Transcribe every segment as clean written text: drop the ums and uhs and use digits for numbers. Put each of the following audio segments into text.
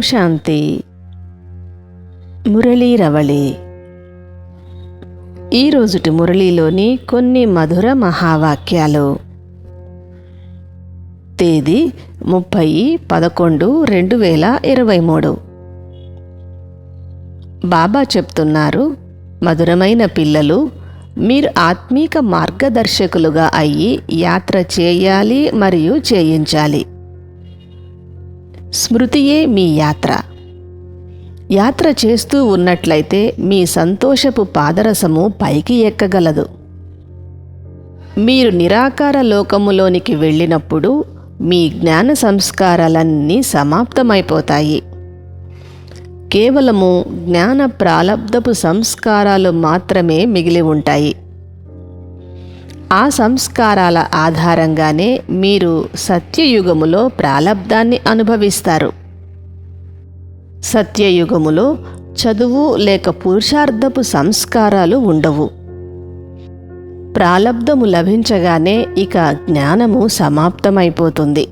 శాంతి. మురళీరవళి. ఈరోజుటి మురళీలోని కొన్ని మధుర మహావాక్యాలు. తేదీ 30/11/2023. బాబా చెప్తున్నారు, మధురమైన పిల్లలు, మీరు ఆత్మీక మార్గదర్శకులుగా అయ్యి యాత్ర చేయాలి మరియు చేయించాలి. స్మృతియే మీ యాత్ర. యాత్ర చేస్తూ ఉన్నట్లయితే మీ సంతోషపు పాదరసము పైకి ఎక్కగలదు. మీరు నిరాకార లోకములోనికి వెళ్ళినప్పుడు మీ జ్ఞాన సంస్కారాలన్నీ సమాప్తమైపోతాయి. కేవలము జ్ఞాన ప్రాలబ్ధపు సంస్కారాలు మాత్రమే మిగిలి ఉంటాయి. ఆ సంస్కారాల ఆధారంగానే మీరు సత్యయుగములో ప్రాలబ్ధాన్ని అనుభవిస్తారు. సత్యయుగములో చదువు లేక పురుషార్థపు సంస్కారాలు ఉండవు. ప్రాలబ్ధము లభించగానే ఇక జ్ఞానము సమాప్తమైపోతుంది.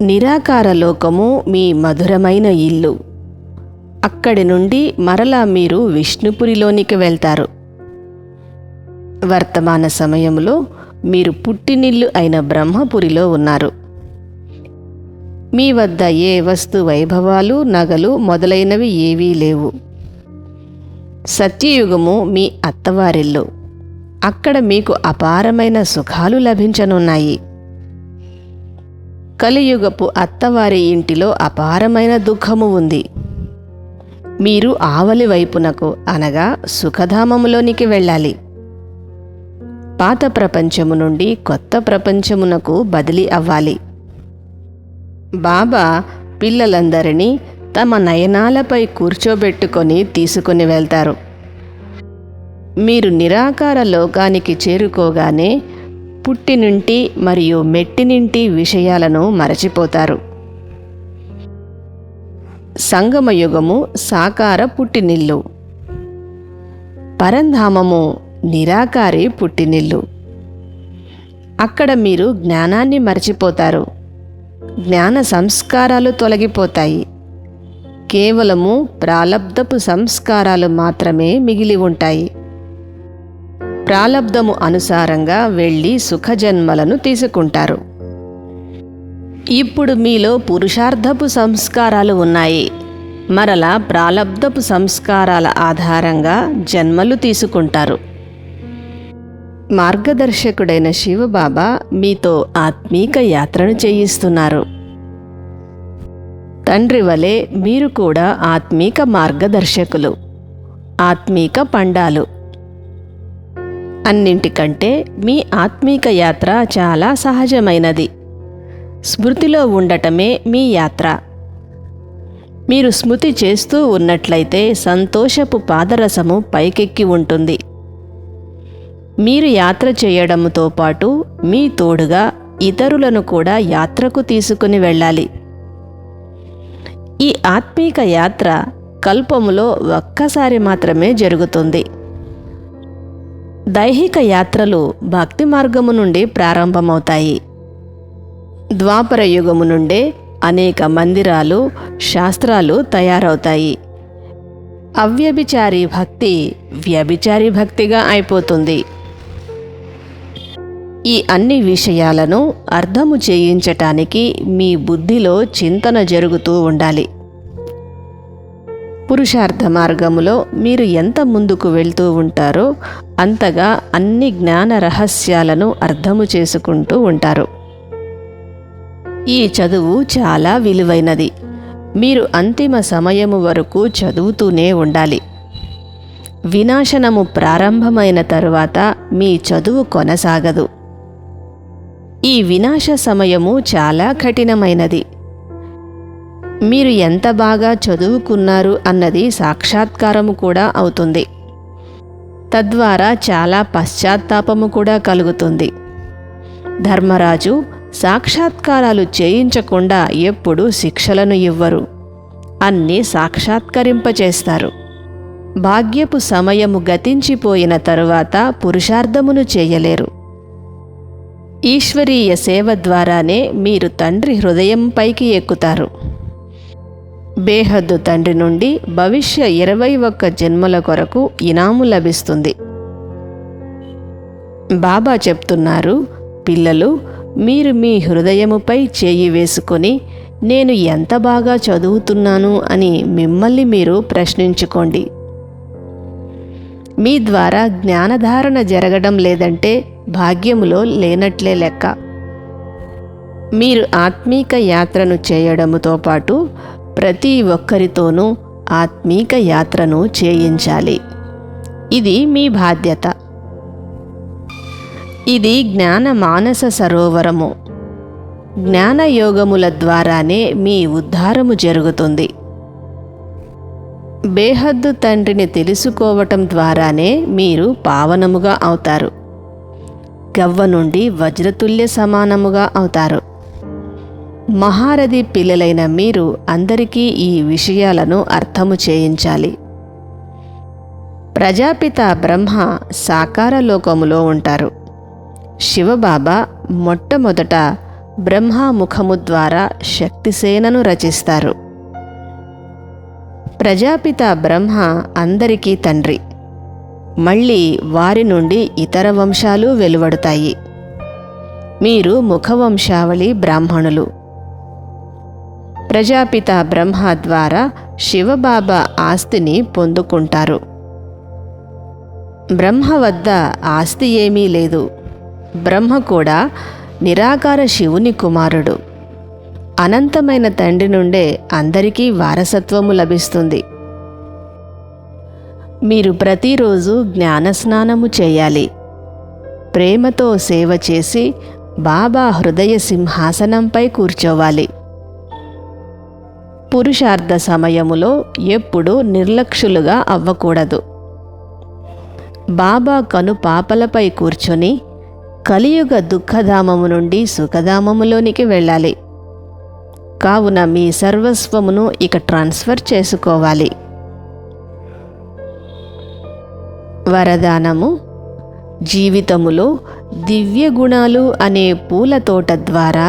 నిరాకార లోకము మీ మధురమైన ఇల్లు. అక్కడి నుండి మరలా మీరు విష్ణుపురిలోనికి వెళ్తారు. వర్తమాన సమయంలో మీరు పుట్టినిల్లు అయిన బ్రహ్మపురిలో ఉన్నారు. మీ వద్ద ఏ వస్తు వైభవాలు, నగలు మొదలైనవి ఏవీ లేవు. సత్యయుగము మీ అత్తవారిల్లు. అక్కడ మీకు అపారమైన సుఖాలు లభించనున్నాయి. కలియుగపు అత్తవారి ఇంటిలో అపారమైన దుఃఖము ఉంది. మీరు ఆవలి వైపునకు అనగా సుఖధామములోనికి వెళ్ళాలి. పాత ప్రపంచము నుండి కొత్త ప్రపంచమునకు బదిలీ అవ్వాలి. బాబా పిల్లలందరినీ తమ నయనాలపై కూర్చోబెట్టుకొని తీసుకుని వెళ్తారు. మీరు నిరాకార లోకానికి చేరుకోగానే పుట్టినింటి మరియు మెట్టినింటి విషయాలను మరచిపోతారు. సంగమయుగము సాకార పుట్టినిల్లు. పరంధామము నిరాకారి పుట్టినిల్లు. అక్కడ మీరు జ్ఞానాన్ని మరచిపోతారు. జ్ఞాన సంస్కారాలు తొలగిపోతాయి. కేవలము ప్రాలబ్ధపు సంస్కారాలు మాత్రమే మిగిలి ఉంటాయి. ప్రాలబ్ధము అనుసారంగా వెళ్ళి సుఖజన్మలను తీసుకుంటారు. ఇప్పుడు మీలో పురుషార్థపు సంస్కారాలు ఉన్నాయి. మరలా ప్రాలబ్ధపు సంస్కారాల ఆధారంగా జన్మలు తీసుకుంటారు. మార్గదర్శకుడైన శివబాబా మీతో ఆత్మీక యాత్రను చేయిస్తున్నారు. తండ్రి వలె మీరు కూడా ఆత్మీక మార్గదర్శకులు, ఆత్మీక పండాలు. అన్నింటికంటే మీ ఆత్మీక యాత్ర చాలా సహజమైనది. స్మృతిలో ఉండటమే మీ యాత్ర. మీరు స్మృతి చేస్తూ ఉన్నట్లయితే సంతోషపు పాదరసము పైకెక్కి ఉంటుంది. మీరు యాత్ర చేయడంతో పాటు మీ తోడుగా ఇతరులను కూడా యాత్రకు తీసుకుని వెళ్ళాలి. ఈ ఆత్మీక యాత్ర కల్పములో ఒక్కసారి మాత్రమే జరుగుతుంది. దైహిక యాత్రలు భక్తి మార్గము నుండి ప్రారంభమవుతాయి. ద్వాపర యుగము నుండే అనేక మందిరాలు, శాస్త్రాలు తయారవుతాయి. అవ్యభిచారి భక్తి వ్యభిచారి భక్తిగా అయిపోతుంది. ఈ అన్ని విషయాలను అర్థము చేయించటానికి మీ బుద్ధిలో చింతన జరుగుతూ ఉండాలి. పురుషార్థ మార్గములో మీరు ఎంత ముందుకు వెళ్తూ ఉంటారో అంతగా అన్ని జ్ఞాన రహస్యాలను అర్థము చేసుకుంటూ ఉంటారు. ఈ చదువు చాలా విలువైనది. మీరు అంతిమ సమయము వరకు చదువుతూనే ఉండాలి. వినాశనము ప్రారంభమైన తరువాత మీ చదువు కొనసాగదు. ఈ వినాశ సమయము చాలా కఠినమైనది. మీరు ఎంత బాగా చదువుకున్నారు అన్నది సాక్షాత్కారము కూడా అవుతుంది. తద్వారా చాలా పశ్చాత్తాపము కూడా కలుగుతుంది. ధర్మరాజు సాక్షాత్కారాలు చేయించకుండా ఎప్పుడూ శిక్షలను ఇవ్వరు. అన్నీ సాక్షాత్కరింపచేస్తారు. భాగ్యపు సమయము గతించిపోయిన తరువాత పురుషార్థమును చేయలేరు. ఈశ్వరీయ సేవ ద్వారానే మీరు తండ్రి హృదయంపైకి ఎక్కుతారు. బేహద్దు తండ్రి నుండి భవిష్య 21 జన్మల కొరకు ఇనాము లభిస్తుంది. బాబా చెప్తున్నారు, పిల్లలు, మీరు మీ హృదయముపై చేయి వేసుకొని నేను ఎంత బాగా చదువుతున్నాను అని మిమ్మల్ని మీరు ప్రశ్నించుకోండి. మీ ద్వారా జ్ఞానధారణ జరగడం లేదంటే భాగ్యములో లేనట్లే లెక్క. మీరు ఆత్మీక యాత్రను చేయడముతో పాటు ప్రతి ఒక్కరితోనూ ఆత్మీక యాత్రను చేయించాలి. ఇది మీ బాధ్యత. ఇది జ్ఞాన మానస సరోవరము. జ్ఞానయోగముల ద్వారానే మీ ఉద్ధారము జరుగుతుంది. బేహద్దు తండ్రిని తెలుసుకోవటం ద్వారానే మీరు పావనముగా అవుతారు. గవ్వ నుండి వజ్రతుల్య సమానముగా అవుతారు. మహారథి పిల్లలైన మీరు అందరికీ ఈ విషయాలను అర్థము చేయించాలి. ప్రజాపిత బ్రహ్మ సాకార లోకములో ఉంటారు. శివబాబా మొట్టమొదట బ్రహ్మముఖము ద్వారా శక్తిసేనను రచిస్తారు. ప్రజాపిత బ్రహ్మ అందరికీ తండ్రి. మళ్ళీ వారి నుండి ఇతర వంశాలు వెలువడతాయి. మీరు ముఖవంశావళి బ్రాహ్మణులు. ప్రజాపిత బ్రహ్మ ద్వారా శివబాబా ఆస్తిని పొందుకుంటారు. బ్రహ్మ వద్ద ఆస్తి ఏమీ లేదు. బ్రహ్మ కూడా నిరాకార శివుని కుమారుడు. అనంతమైన తండ్రి నుండే అందరికీ వారసత్వము లభిస్తుంది. మీరు ప్రతిరోజు జ్ఞానస్నానము చేయాలి. ప్రేమతో సేవ చేసి బాబా హృదయ సింహాసనంపై కూర్చోవాలి. పురుషార్థ సమయములో ఎప్పుడూ నిర్లక్ష్యులుగా అవ్వకూడదు. బాబా కను పాపలపై కూర్చొని కలియుగ దుఃఖధామము నుండి సుఖధామములోనికి వెళ్ళాలి. కావున మీ సర్వస్వమును ఇక ట్రాన్స్ఫర్ చేసుకోవాలి. వరదానము: జీవితములో దివ్య గుణాలు అనే పూల తోట ద్వారా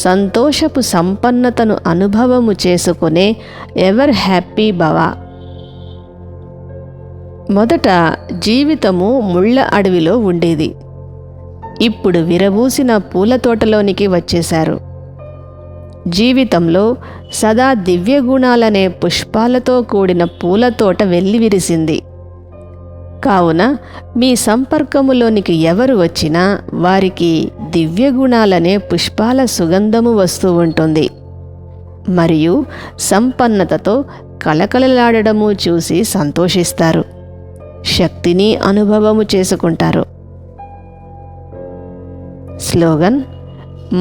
సంతోషపు సంపన్నతను అనుభవము చేసుకునే ఎవర్ హ్యాపీ భవ. మొదట జీవితము ముళ్ళ అడవిలో ఉండేది. ఇప్పుడు విరబూసిన పూల తోటలోనికి వచ్చేశారు. జీవితంలో సదా దివ్య గుణాలనే పుష్పాలతో కూడిన పూల తోట వెల్లివిరిసింది. కావున మీ సంపర్కములోనికి ఎవరు వచ్చినా వారికి దివ్య గుణాలనే పుష్పాల సుగంధము వస్తూ ఉంటుంది. మరియు సంపన్నతతో కళకళలాడడము చూసి సంతోషిస్తారు. శక్తిని అనుభవము చేసుకుంటారు. స్లోగన్: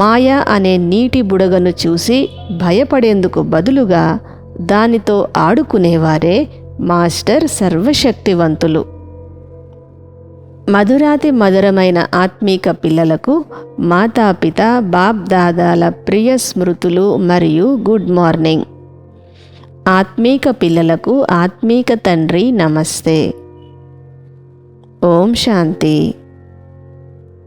మాయ అనే నీటి బుడగను చూసి భయపడేందుకు బదులుగా దానితో ఆడుకునేవారే మాస్టర్ సర్వశక్తివంతులు. మధురాతి మధురమైన ఆత్మీక పిల్లలకు మాతాపిత బాప్ దాదాల ప్రియ స్మృతులు మరియు గుడ్ మార్నింగ్. ఆత్మీక పిల్లలకు ఆత్మీక తండ్రి నమస్తే. ఓం శాంతి.